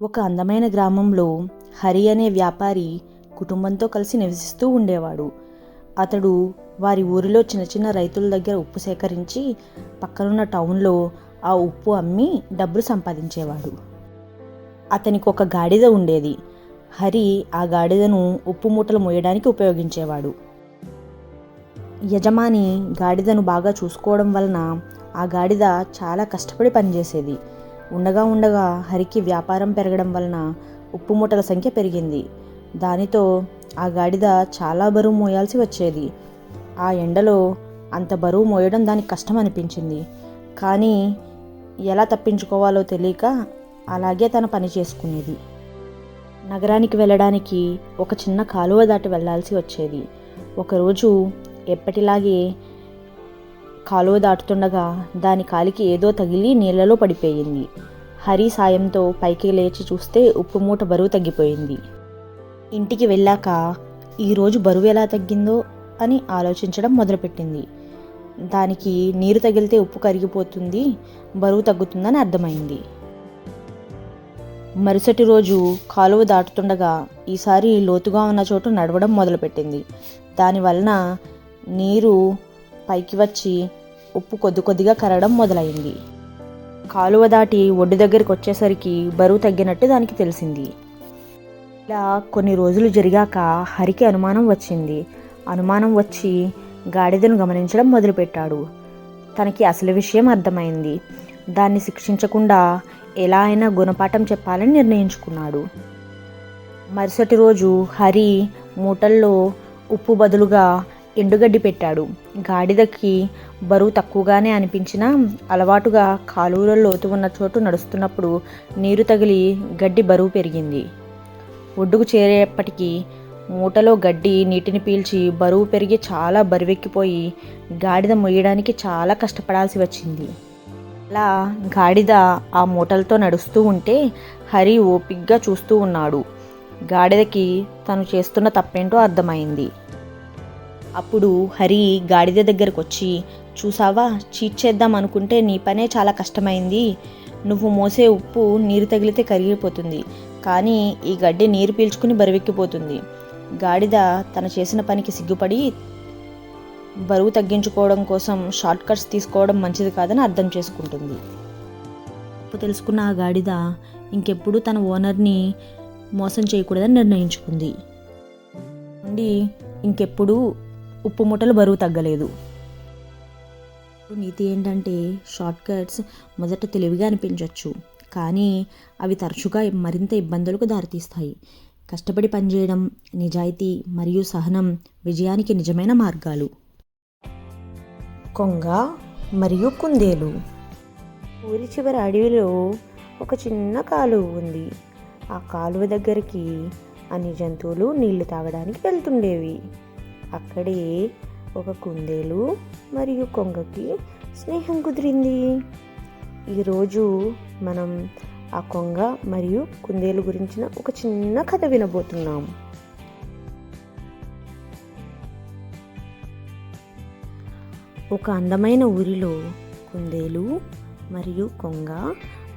ఒక అందమైన గ్రామంలో హరి అనే వ్యాపారి కుటుంబంతో కలిసి నివసిస్తూ ఉండేవాడు. అతడు వారి ఊరిలో చిన్న చిన్న రైతుల దగ్గర ఉప్పు సేకరించి పక్కనున్న టౌన్లో ఆ ఉప్పు అమ్మి డబ్బులు సంపాదించేవాడు. అతనికి ఒక గాడిద ఉండేది. హరి ఆ గాడిదను ఉప్పు మూటలు మోయడానికి ఉపయోగించేవాడు. యజమాని గాడిదను బాగా చూసుకోవడం వలన ఆ గాడిద చాలా కష్టపడి పనిచేసేది. ఉండగా ఉండగా హరికి వ్యాపారం పెరగడం వలన ఉప్పు మూటల సంఖ్య పెరిగింది. దానితో ఆ గాడిద చాలా బరువు మోయాల్సి వచ్చేది. ఆ ఎండలో అంత బరువు మోయడం దానికి కష్టం అనిపించింది. కానీ ఎలా తప్పించుకోవాలో తెలియక అలాగే తన పని చేసుకునేది. నగరానికి వెళ్ళడానికి ఒక చిన్న కాలువ దాటి వెళ్ళాల్సి వచ్చేది. ఒకరోజు ఎప్పటిలాగే కాలువ దాటుతుండగా దాని కాలికి ఏదో తగిలి నీళ్లలో పడిపోయింది. హరి సాయంతో పైకి లేచి చూస్తే ఉప్పు మూట బరువు తగ్గిపోయింది. ఇంటికి వెళ్ళాక ఈరోజు బరువు ఎలా తగ్గిందో అని ఆలోచించడం మొదలుపెట్టింది. దానికి నీరు తగిలితే ఉప్పు కరిగిపోతుంది, బరువు తగ్గుతుందని అర్థమైంది. మరుసటి రోజు కాలువ దాటుతుండగా ఈసారి లోతుగా ఉన్న చోటు నడవడం మొదలుపెట్టింది. దానివలన నీరు పైకి వచ్చి ఉప్పు కొద్ది కొద్దిగా కరగడం మొదలైంది. కాలువ దాటి ఒడ్డు దగ్గరికి వచ్చేసరికి బరువు తగ్గినట్టు దానికి తెలిసింది. ఇలా కొన్ని రోజులు జరిగాక హరికి అనుమానం వచ్చింది. అనుమానం వచ్చి గాడిదను గమనించడం మొదలుపెట్టాడు. తనకి అసలు విషయం అర్థమైంది. దాన్ని శిక్షించకుండా ఎలా అయినా గుణపాఠం చెప్పాలని నిర్ణయించుకున్నాడు. మరుసటి రోజు హరి మూటల్లో ఉప్పు బదులుగా ఎండుగడ్డి పెట్టాడు. గాడిదకి బరువు తక్కువగానే అనిపించినా అలవాటుగా కాలువలో లోతు ఉన్న చోటు నడుస్తున్నప్పుడు నీరు తగిలి గడ్డి బరువు పెరిగింది. ఒడ్డుకు చేరేపటికి మూటలో గడ్డి నీటిని పీల్చి బరువు పెరిగి చాలా బరువెక్కిపోయి గాడిద మొయ్యడానికి చాలా కష్టపడాల్సి వచ్చింది. అలా గాడిద ఆ మూటలతో నడుస్తూ ఉంటే హరి ఓపిగ్గా చూస్తూ ఉన్నాడు. గాడిదకి తను చేస్తున్న తప్పేంటో అర్థమైంది. అప్పుడు హరి గాడిద దగ్గరకు వచ్చి, చూసావా, చీట్ చేద్దాం అనుకుంటే నీ పనే చాలా కష్టమైంది. నువ్వు మోసే ఉప్పు నీరు తగిలితే కరిగిపోతుంది, కానీ ఈ గడ్డి నీరు పీల్చుకుని బరువెక్కిపోతుంది. గాడిద తను చేసిన పనికి సిగ్గుపడి బరువు తగ్గించుకోవడం కోసం షార్ట్ కట్స్ తీసుకోవడం మంచిది కాదని అర్థం చేసుకుంటుంది. ఉప్పు తెలుసుకున్న ఆ గాడిద ఇంకెప్పుడు తన ఓనర్ని మోసం చేయకూడదని నిర్ణయించుకుంది. ఇంకెప్పుడు ఉప్పు మూటలు బరువు తగ్గలేదు. నీతి ఏంటంటే షార్ట్ కట్స్ మొదట తెలివిగా అనిపించవచ్చు, కానీ అవి తరచుగా మరింత ఇబ్బందులకు దారితీస్తాయి. కష్టపడి పనిచేయడం, నిజాయితీ మరియు సహనం విజయానికి నిజమైన మార్గాలు. కొంగ మరియు కుందేలు. ఊరి చివరి అడవిలో ఒక చిన్న కాలువ ఉంది. ఆ కాలువ దగ్గరికి అన్ని జంతువులు నీళ్లు తాగడానికి వెళ్తుండేవి. అక్కడే ఒక కుందేలు మరియు కొంగకి స్నేహం కుదిరింది. ఈరోజు మనం ఆ కొంగ మరియు కుందేలు గురించిన ఒక చిన్న కథ వినబోతున్నాం. ఒక అందమైన ఊరిలో కుందేలు మరియు కొంగ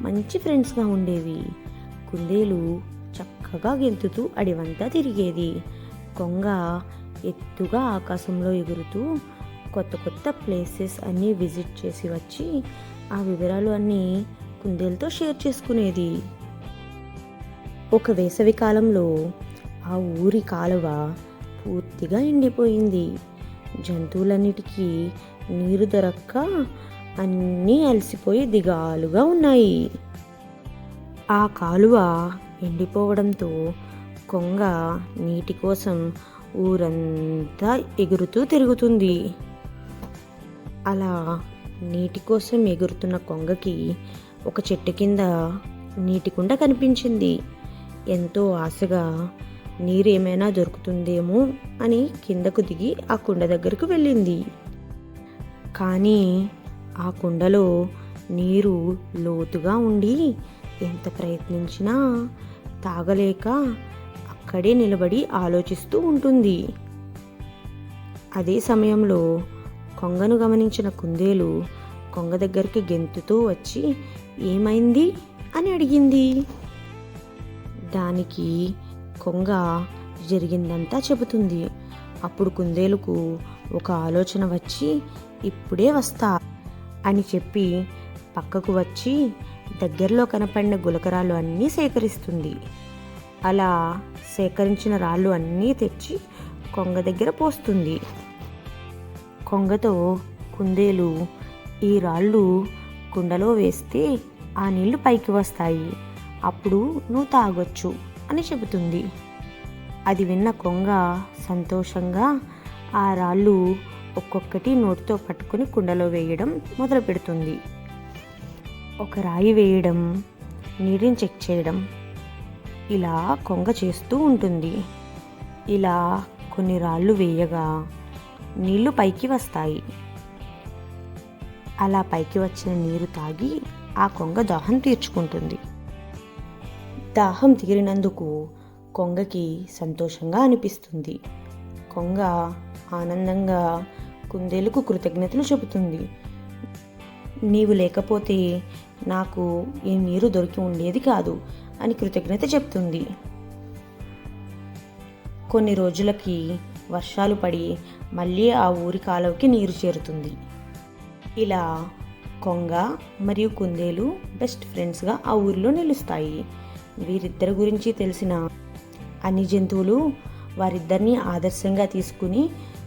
మంచి ఫ్రెండ్స్గా ఉండేవి. కుందేలు చక్కగా గెంతుతూ అడవంతా తిరిగేది. కొంగ ఎత్తుగా ఆకాశంలో ఎగురుతూ కొత్త కొత్త ప్లేసెస్ అన్నీ విజిట్ చేసి వచ్చి ఆ వివరాలు అన్నీ కుందేలుతో షేర్ చేసుకునేది. ఒక వేసవి కాలంలో ఆ ఊరి కాలువ పూర్తిగా ఎండిపోయింది. జంతువులన్నిటికీ నీరు దొరక్క అన్నీ అలసిపోయి దిగాలుగా ఉన్నాయి. ఆ కాలువ ఎండిపోవడంతో కొంగ నీటి కోసం ఊరంతా ఎగురుతూ తిరుగుతుంది. అలా నీటి కోసం ఎగురుతున్న కొంగకి ఒక చెట్టు కింద నీటి కుండ కనిపించింది. ఎంతో ఆశగా నీరు ఏమైనా దొరుకుతుందేమో అని కిందకు దిగి ఆ కుండ దగ్గరకు వెళ్ళింది. కానీ ఆ కుండలో నీరు లోతుగా ఉండి ఎంత ప్రయత్నించినా తాగలేక అక్కడే నిలబడి ఆలోచిస్తూ ఉంటుంది. అదే సమయంలో కొంగను గమనించిన కుందేలు కొంగ దగ్గరికి గెంతుతూ వచ్చి, ఏమైంది అని అడిగింది. దానికి కొంగ జరిగిందంతా చెబుతుంది. అప్పుడు కుందేలుకు ఒక ఆలోచన వచ్చి, ఇప్పుడే వస్తా అని చెప్పి పక్కకు వచ్చి దగ్గరలో కనపడిన గులకరాళ్ళు అన్నీ సేకరిస్తుంది. అలా సేకరించిన రాళ్ళు అన్నీ తెచ్చి కొంగ దగ్గర పోస్తుంది. కొంగతో కుందేలు, ఈ రాళ్ళు కుండలో వేస్తే ఆ నీళ్లు పైకి వస్తాయి, అప్పుడు నువ్వు తాగొచ్చు అని చెబుతుంది. అది విన్న కొంగ సంతోషంగా ఆ రాళ్ళు ఒక్కొక్కటి నోటితో పట్టుకుని కుండలో వేయడం మొదలు పెడుతుంది. ఒక రాయి వేయడం, నీటిని చెక్ చేయడం, ఇలా కొంగ చేస్తూ ఉంటుంది. ఇలా కొన్ని రాళ్ళు వేయగా నీళ్లు పైకి వస్తాయి. అలా పైకి వచ్చిన నీరు తాగి ఆ కొంగ దాహం తీర్చుకుంటుంది. దాహం తీరినందుకు కొంగకి సంతోషంగా అనిపిస్తుంది. కొంగ ఆనందంగా కుందేలుకు కృతజ్ఞతలు చెబుతుంది. నీవు లేకపోతే నాకు ఈ నీరు దొరికి ఉండేది కాదు అని కృతజ్ఞత చెప్తుంది. కొన్ని రోజులకి వర్షాలు పడి మళ్ళీ ఆ ఊరి కాలువకి నీరు చేరుతుంది. ఇలా కొంగ మరియు కుందేలు బెస్ట్ ఫ్రెండ్స్గా ఆ ఊరిలో నిలుస్తాయి. వీరిద్దరి గురించి తెలిసిన అన్ని జంతువులు వారిద్దరిని ఆదర్శంగా తీసుకుని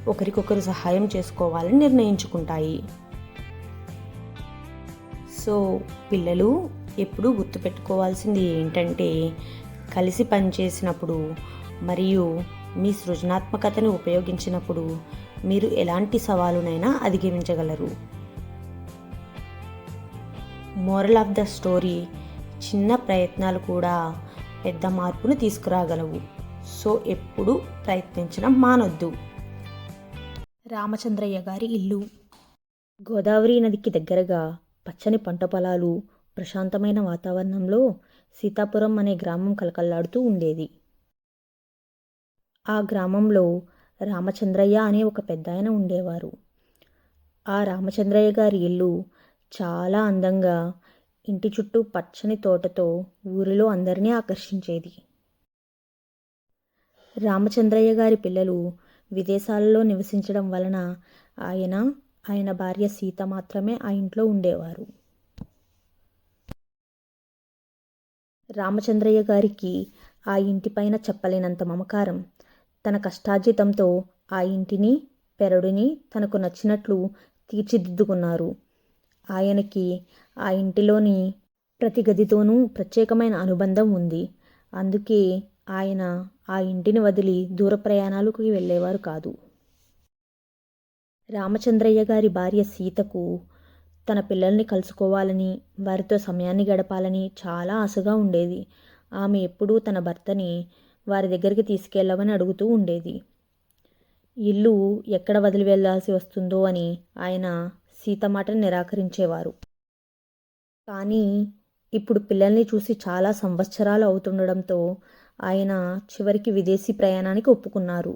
ఒకరికొకరు సహాయం చేసుకోవాలని నిర్ణయించుకుంటాయి. సో పిల్లలు ఎప్పుడూ గుర్తుపెట్టుకోవాల్సింది ఏంటంటే, కలిసి పనిచేసినప్పుడు మరియు మీ సృజనాత్మకతను ఉపయోగించినప్పుడు మీరు ఎలాంటి సవాలునైనా అధిగమించగలరు. మోరల్ ఆఫ్ ద స్టోరీ, చిన్న ప్రయత్నాలు కూడా పెద్ద మార్పును తీసుకురాగలవు. సో ఎప్పుడూ ప్రయత్నించడం మానొద్దు. రామచంద్రయ్య గారి ఇల్లు. గోదావరి నదికి దగ్గరగా పచ్చని పంట పొలాలు, ప్రశాంతమైన వాతావరణంలో సీతాపురం అనే గ్రామం కలకల్లాడుతూ ఉండేది. ఆ గ్రామంలో రామచంద్రయ్య అనే ఒక పెద్దాయన ఉండేవారు. ఆ రామచంద్రయ్య గారి ఇల్లు చాలా అందంగా, ఇంటి చుట్టూ పచ్చని తోటతో ఊరిలో అందరినీ ఆకర్షించేది. రామచంద్రయ్య గారి పిల్లలు విదేశాలలో నివసించడం వలన ఆయన భార్య సీత మాత్రమే ఆ ఇంట్లో ఉండేవారు. రామచంద్రయ్య గారికి ఆ ఇంటిపైన చెప్పలేనంత మమకారం. తన కష్టార్జితంతో ఆ ఇంటిని, పెరడుని తనకు నచ్చినట్లు తీర్చిదిద్దుకున్నారు. ఆయనకి ఆ ఇంటిలోని ప్రతి గదితోనూ ప్రత్యేకమైన అనుబంధం ఉంది. అందుకే ఆయన ఆ ఇంటిని వదిలి దూర ప్రయాణాలకు వెళ్ళేవారు కాదు. రామచంద్రయ్య గారి భార్య సీతకు తన పిల్లల్ని కలుసుకోవాలని, వారితో సమయాన్ని గడపాలని చాలా ఆశగా ఉండేది. ఆమె ఎప్పుడూ తన భర్తని వారి దగ్గరికి తీసుకెళ్ళమని అడుగుతూ ఉండేది. ఇల్లు ఎక్కడ వదిలి వెళ్ళాల్సి వస్తుందో అని ఆయన సీత మాటను నిరాకరించేవారు. కానీ ఇప్పుడు పిల్లల్ని చూసి చాలా సంవత్సరాలు అవుతుండడంతో ఆయన చివరికి విదేశీ ప్రయాణానికి ఒప్పుకున్నారు.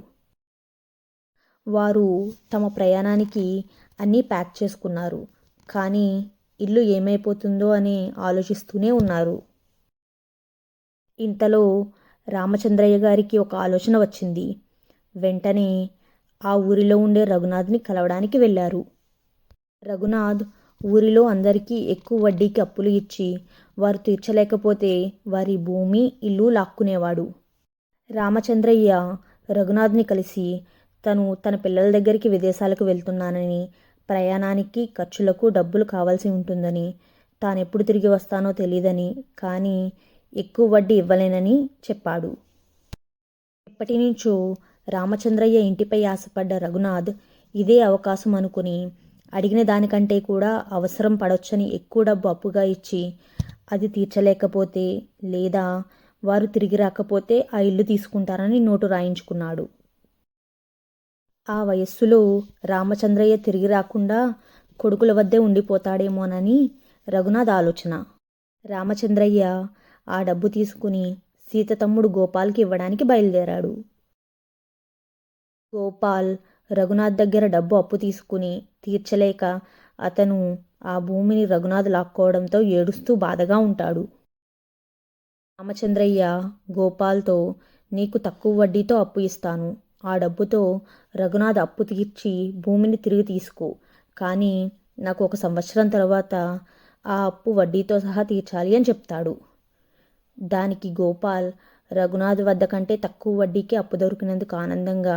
వారు తమ ప్రయాణానికి అన్నీ ప్యాక్ చేసుకున్నారు. కానీ ఇల్లు ఏమైపోతుందో అని ఆలోచిస్తూనే ఉన్నారు. ఇంతలో రామచంద్రయ్య గారికి ఒక ఆలోచన వచ్చింది. వెంటనే ఆ ఊరిలో ఉండే రఘునాథ్ని కలవడానికి వెళ్ళారు. రఘునాథ్ ఊరిలో అందరికీ ఎక్కువ వడ్డీకి అప్పులు ఇచ్చి వారు తీర్చలేకపోతే వారి భూమి, ఇల్లు లాక్కునేవాడు. రామచంద్రయ్య రఘునాథ్ని కలిసి తన పిల్లల దగ్గరికి విదేశాలకు వెళ్తున్నానని, ప్రయాణానికి ఖర్చులకు డబ్బులు కావాల్సి ఉంటుందని, తానెప్పుడు తిరిగి వస్తానో తెలియదని, కానీ ఎక్కువ వడ్డీ ఇవ్వలేనని చెప్పాడు. ఎప్పటి నుంచో రామచంద్రయ్య ఇంటిపై ఆశపడ్డ రఘునాథ్ ఇదే అవకాశం అనుకుని అడిగిన దానికంటే కూడా అవసరం పడొచ్చని ఎక్కువ డబ్బు అప్పుగా ఇచ్చి, అది తీర్చలేకపోతే లేదా వారు తిరిగి రాకపోతే ఆ ఇల్లు తీసుకుంటారని నోటు రాయించుకున్నాడు. ఆ వయస్సులో రామచంద్రయ్య తిరిగి రాకుండా కొడుకుల వద్దే ఉండిపోతాడేమోనని రఘునాథ్ ఆలోచన. రామచంద్రయ్య ఆ డబ్బు తీసుకుని సీత తమ్ముడు గోపాల్కి ఇవ్వడానికి బయలుదేరాడు. గోపాల్ రఘునాథ్ దగ్గర డబ్బు అప్పు తీసుకుని తీర్చలేక అతను ఆ భూమిని రఘునాథ్ లాక్కోవడంతో ఏడుస్తూ బాధగా ఉంటాడు. రామచంద్రయ్య గోపాల్తో, నీకు తక్కువ వడ్డీతో అప్పు ఇస్తాను. ఆ డబ్బుతో రఘునాథ్ అప్పు తీర్చి భూమిని తిరిగి తీసుకో. కానీ నాకు 1 సంవత్సరం తర్వాత ఆ అప్పు వడ్డీతో సహా తీర్చాలి అని చెప్తాడు. దానికి గోపాల్ రఘునాథ్ వద్ద కంటే తక్కువ వడ్డీకి అప్పు దొరికినందుకు ఆనందంగా,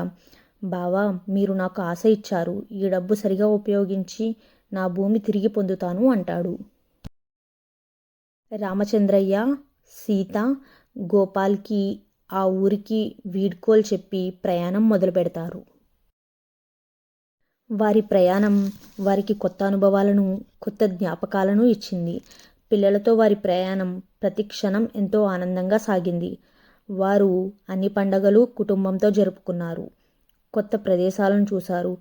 బావా, మీరు నాకు ఆశ ఇచ్చారు. ఈ డబ్బు సరిగా ఉపయోగించి నా భూమి తిరిగి పొందుతాను అంటాడు. రామచంద్రయ్య, సీత గోపాల్కి ఆ ఊరికి వీడ్కోలు చెప్పి ప్రయాణం మొదలు పెడతారు. వారి ప్రయాణం వారికి కొత్త అనుభవాలను, కొత్త జ్ఞాపకాలను ఇచ్చింది. పిల్లలతో వారి ప్రయాణం ప్రతి క్షణం ఎంతో ఆనందంగా సాగింది. వారు అన్ని పండగలు కుటుంబంతో జరుపుకున్నారు. కొత్త ప్రదేశాలను చూశారు.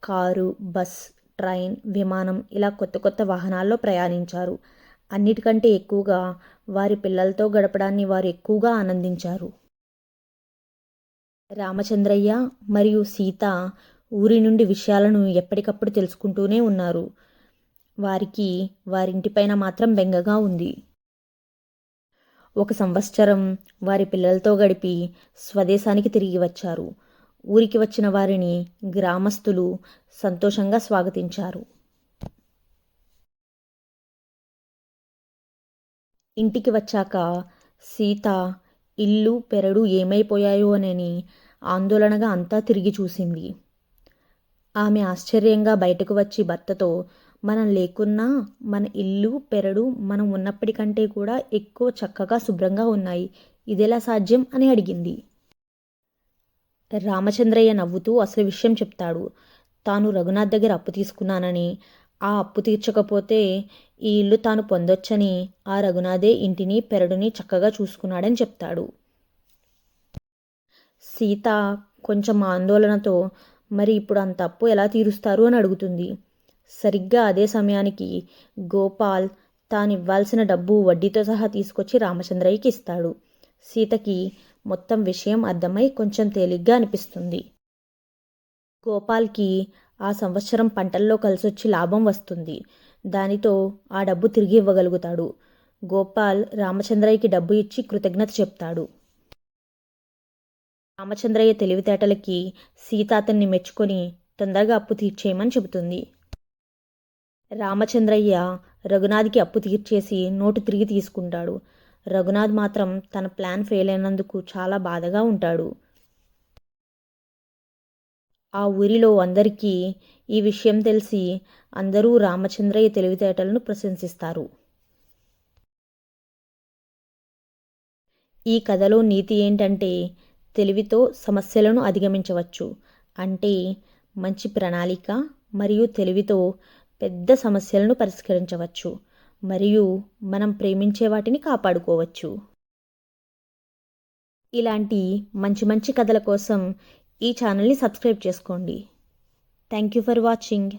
కారు, బస్, ట్రైన్, విమానం ఇలా కొత్త కొత్త వాహనాల్లో ప్రయాణించారు. అన్నిటికంటే ఎక్కువగా వారి పిల్లలతో గడపడాన్ని వారు ఎక్కువగా ఆనందించారు. రామచంద్రయ్య మరియు సీత ఊరి నుండి విషయాలను ఎప్పటికప్పుడు తెలుసుకుంటూనే ఉన్నారు. వారికి వారింటిపైన మాత్రం బెంగగా ఉంది. 1 సంవత్సరం వారి పిల్లలతో గడిపి స్వదేశానికి తిరిగి వచ్చారు. ఊరికి వచ్చిన వారిని గ్రామస్తులు సంతోషంగా స్వాగతించారు. ఇంటికి వచ్చాక సీత ఇల్లు పెరడు ఏమైపోయాయో అని ఆందోళనగా అంతా తిరిగి చూసింది. ఆమె ఆశ్చర్యంగా బయటకు వచ్చి భర్తతో, మనం లేకున్నా మన ఇల్లు పెరడు మనం ఉన్నప్పటికంటే కూడా ఎక్కువ చక్కగా శుభ్రంగా ఉన్నాయి. ఇదెలా సాధ్యం అని అడిగింది. రామచంద్రయ్య నవ్వుతూ అసలు విషయం చెప్తాడు. తాను రఘునాథ్ దగ్గర అప్పు తీసుకున్నానని, ఆ అప్పు తీర్చకపోతే ఈ ఇల్లు తాను పొందొచ్చని, ఆ రఘునాథే ఇంటిని పెరడుని చక్కగా చూసుకున్నాడని చెప్తాడు. సీత కొంచెం ఆందోళనతో, మరి ఇప్పుడు అంత అప్పు ఎలా తీరుస్తారు అని అడుగుతుంది. సరిగ్గా అదే సమయానికి గోపాల్ తానివ్వాల్సిన డబ్బు వడ్డీతో సహా తీసుకొచ్చి రామచంద్రయ్యకి ఇస్తాడు. సీతకి మొత్తం విషయం అర్థమై కొంచెం తేలిగ్గా అనిపిస్తుంది. గోపాల్కి ఆ సంవత్సరం పంటల్లో కలిసొచ్చి లాభం వస్తుంది. దానితో ఆ డబ్బు తిరిగి ఇవ్వగలుగుతాడు. గోపాల్ రామచంద్రయ్యకి డబ్బు ఇచ్చి కృతజ్ఞత చెప్తాడు. రామచంద్రయ్య తెలివితేటలకి సీత అతన్ని మెచ్చుకొని తొందరగా అప్పు తీర్చేయమని చెబుతుంది. రామచంద్రయ్య రఘునాథ్కి అప్పు తీర్చేసి నోటు తిరిగి తీసుకుంటాడు. రఘునాథ్ మాత్రం తన ప్లాన్ ఫెయిల్ అయినందుకు చాలా బాధగా ఉంటాడు. ఆ ఊరిలో అందరికీ ఈ విషయం తెలిసి అందరూ రామచంద్రయ్య తెలివితేటలను ప్రశంసిస్తారు. ఈ కథలో నీతి ఏంటంటే, తెలివితో సమస్యలను అధిగమించవచ్చు. అంటే మంచి ప్రణాళిక మరియు తెలివితో పెద్ద సమస్యలను పరిష్కరించవచ్చు మరియు మనం ప్రేమించే వాటిని కాపాడుకోవచ్చు. ఇలాంటి మంచి మంచి కథల కోసం ఈ ఛానల్ని సబ్స్క్రైబ్ చేసుకోండి. Thank you for watching.